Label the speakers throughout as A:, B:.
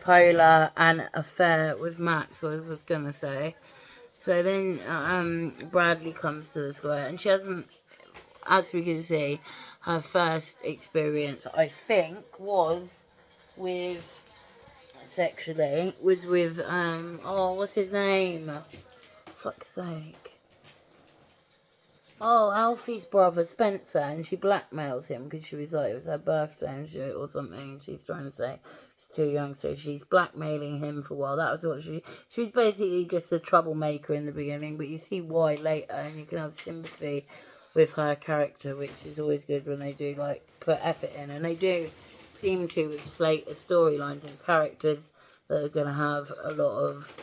A: bipolar and affair with Max, was I was going to say. So then Bradley comes to the square, and she hasn't, as we can see, her first experience, I think, was with, sexually, was with, what's his name? Fuck's sake. Oh, Alfie's brother Spencer, and she blackmails him because she was like, it was her birthday and or something, and she's trying to say she's too young, so she's blackmailing him for a while. That was what she was basically just a troublemaker in the beginning, but you see why later, and you can have sympathy with her character, which is always good when they do, like, put effort in, and they do seem to with Slater storylines and characters that are going to have a lot of,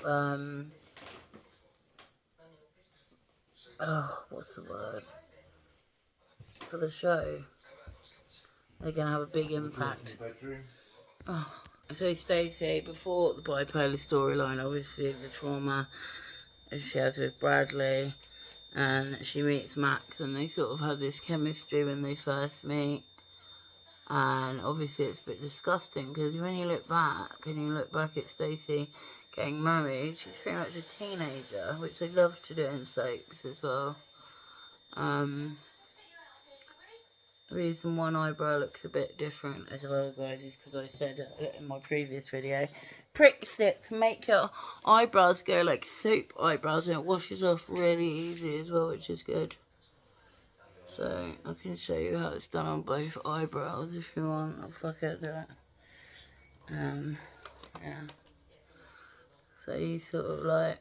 A: what's the word? For the show. They're going to have a big impact. Oh. So Stacey, before the bipolar storyline, obviously the trauma she has with Bradley, and she meets Max, and they sort of have this chemistry when they first meet. And obviously it's a bit disgusting, because when you look back, and you look back at Stacey getting married, she's pretty much a teenager, which they love to do in soaps as well. The reason one eyebrow looks a bit different as well, guys, is because I said in my previous video, prick stick to make your eyebrows go like soap eyebrows, and it washes off really easy as well, which is good. So I can show you how it's done on both eyebrows if you want. I'll fuck it, do it. Yeah. So you sort of like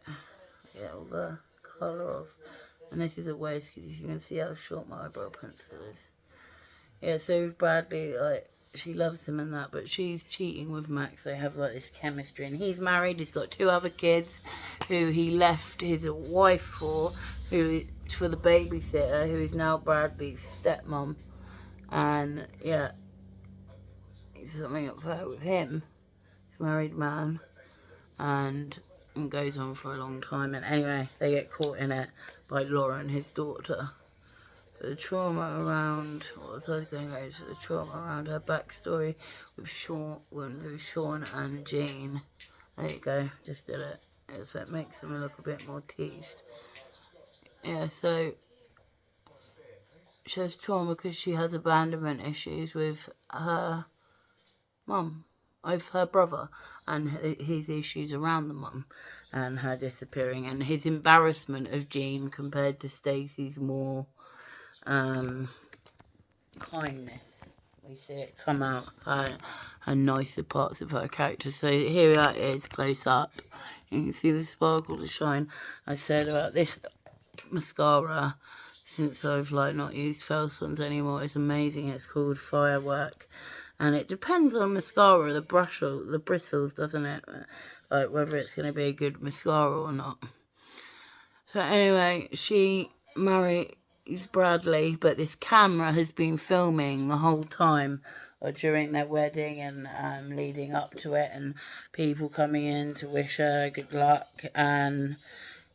A: get all the colour off. And this is a waist, because you can see how short my eyebrow pencil is. Yeah, so with Bradley, like, she loves him and that, but she's cheating with Max. They have, like, this chemistry, and he's married. He's got 2 other kids who he left his wife for the babysitter, who is now Bradley's stepmom. And, yeah, it's something up there with him. He's a married man, and it goes on for a long time. And anyway, they get caught in it by Lauren, his daughter. The trauma around, what was I going to go to? The trauma around her backstory with Sean and Jean. There you go, just did it. Yeah, so it makes them look a bit more teased. Yeah, so she has trauma because she has abandonment issues with her mum, with her brother, and his issues around the mum and her disappearing, and his embarrassment of Jean compared to Stacey's more kindness. We see it come out, her nicer parts of her character. So here it is close up. You can see the sparkle, the shine. I said about this mascara, since I've not used Felsons anymore, it's amazing. It's called Firework, and it depends on mascara, the bristles, doesn't it? Like whether it's going to be a good mascara or not. So anyway, she married Bradley, but this camera has been filming the whole time during their wedding and leading up to it, and people coming in to wish her good luck, and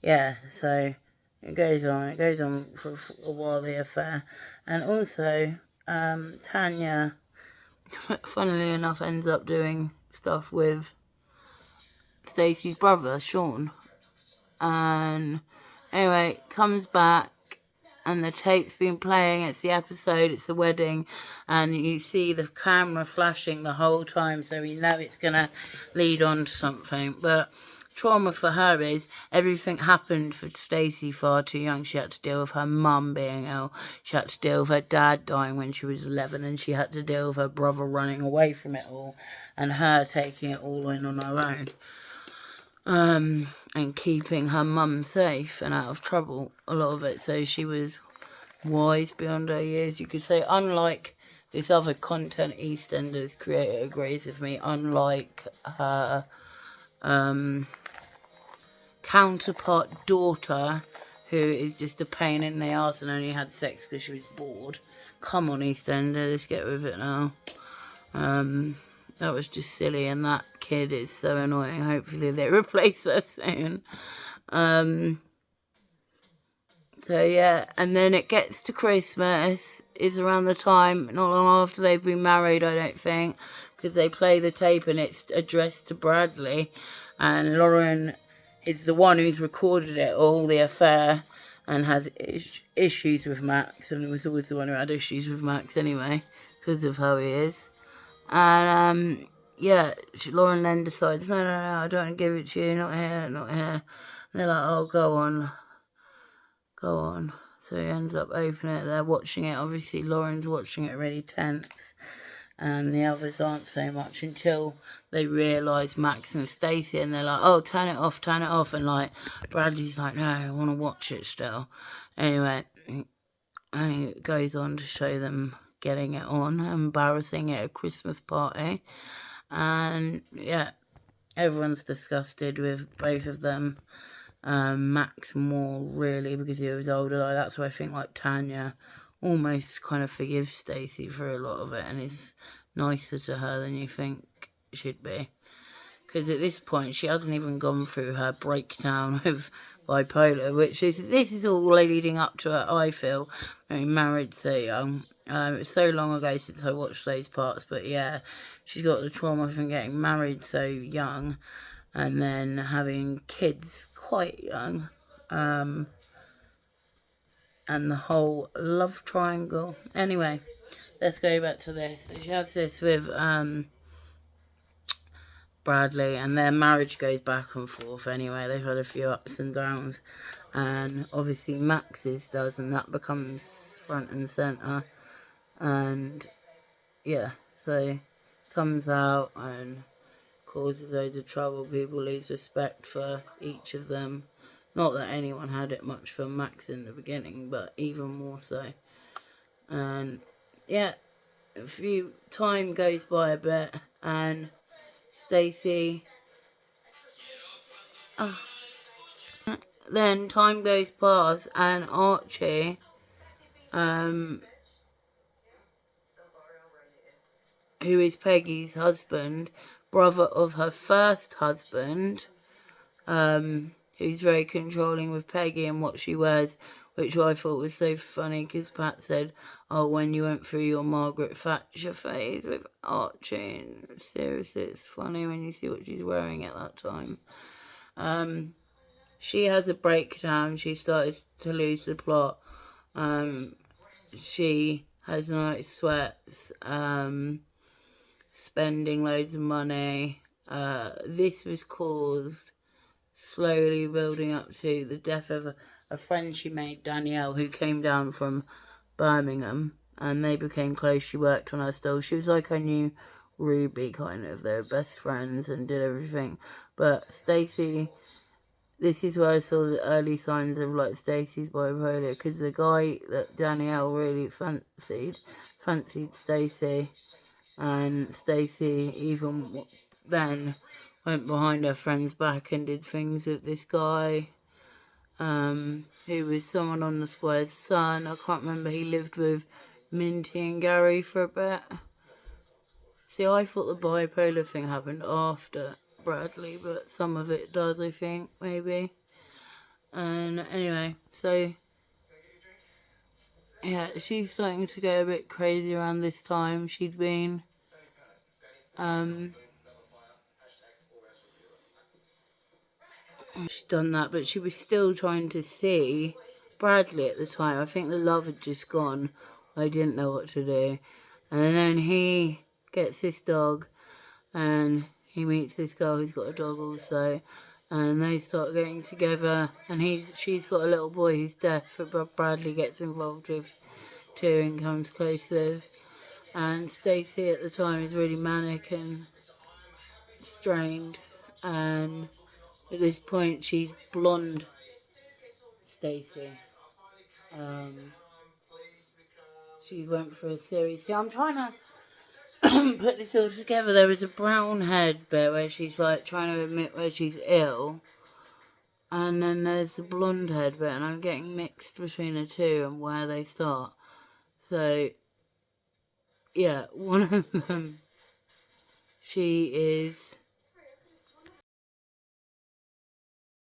A: yeah, so it goes on for a while, the affair. And also Tanya, funnily enough, ends up doing stuff with Stacey's brother Sean, and anyway, comes back, and the tape's been playing. It's the episode, it's the wedding, and you see the camera flashing the whole time, so we know it's going to lead on to something. But trauma for her is everything happened for Stacey far too young. She had to deal with her mum being ill, she had to deal with her dad dying when she was 11, and she had to deal with her brother running away from it all, and her taking it all in on her own. And keeping her mum safe and out of trouble, a lot of it. So she was wise beyond her years, you could say. Unlike this other content EastEnders creator agrees with me, unlike her counterpart daughter, who is just a pain in the arse and only had sex because she was bored. Come on, EastEnders, get with it now. That was just silly, and that kid is so annoying. Hopefully they replace her soon. So yeah, and then it gets to Christmas, is around the time, not long after they've been married, I don't think, because they play the tape and it's addressed to Bradley, and Lauren is the one who's recorded it all, the affair, and has issues with Max, and was always the one who had issues with Max anyway, because of how he is. And yeah, Lauren then decides, no, I don't want to give it to you, not here, not here. And they're like, oh, go on. So he ends up opening it, they're watching it, obviously Lauren's watching it really tense, and the others aren't so much until they realise Max and Stacey, and they're like, oh, turn it off, and like, Bradley's like, no, I want to watch it still. Anyway, and it goes on to show them getting it on, embarrassing at a Christmas party, and yeah, everyone's disgusted with both of them. Max more, really, because he was older. Like, that's why I think, like, Tanya almost kind of forgives Stacey for a lot of it and is nicer to her than you think she'd be. Because at this point, she hasn't even gone through her breakdown of bipolar, this is all leading up to her, I feel, being married so young. It's so long ago since I watched those parts, but yeah, she's got the trauma from getting married so young, and then having kids quite young, and the whole love triangle. Anyway, let's go back to this. So she has this with Bradley, and their marriage goes back and forth anyway. They've had a few ups and downs, and obviously Max's does, and that becomes front and centre. And yeah, so comes out and causes loads of trouble. People lose respect for each of them. Not that anyone had it much for Max in the beginning, but even more so. And yeah, time goes by a bit, and Stacey. Then time goes past, and Archie, who is Peggy's husband, brother of her first husband, who's very controlling with Peggy and what she wears, which I thought was so funny because Pat said, oh, when you went through your Margaret Thatcher phase with Archie, and seriously, it's funny when you see what she's wearing at that time. She has a breakdown, she starts to lose the plot. She has night sweats, spending loads of money. This was caused slowly building up to the death of a friend she made, Danielle, who came down from Birmingham, and they became close. She worked on her still. She was like her new Ruby, kind of. They were best friends and did everything. But Stacey, this is where I saw the early signs of like Stacey's bipolar, because the guy that Danielle really fancied Stacey, and Stacey even then went behind her friend's back and did things with this guy, who was someone on the square's son. I can't remember. He lived with Minty and Gary for a bit. See, I thought the bipolar thing happened after Bradley, but some of it does, I think, maybe. And anyway, so yeah, she's starting to go a bit crazy around this time. She'd been she'd done that, but she was still trying to see Bradley at the time. I think the love had just gone. I didn't know what to do. And then he gets this dog, and he meets this girl who's got a dog also, and they start getting together, and she's got a little boy who's deaf, but Bradley gets involved with too and comes close with. And Stacey at the time is really manic and strained, and at this point she's blonde Stacey. She went for a series. See, I'm trying to put this all together. There is a brown haired bit where she's like trying to admit where she's ill, and then there's the blonde haired bit, and I'm getting mixed between the two and where they start. So yeah, one of them, she is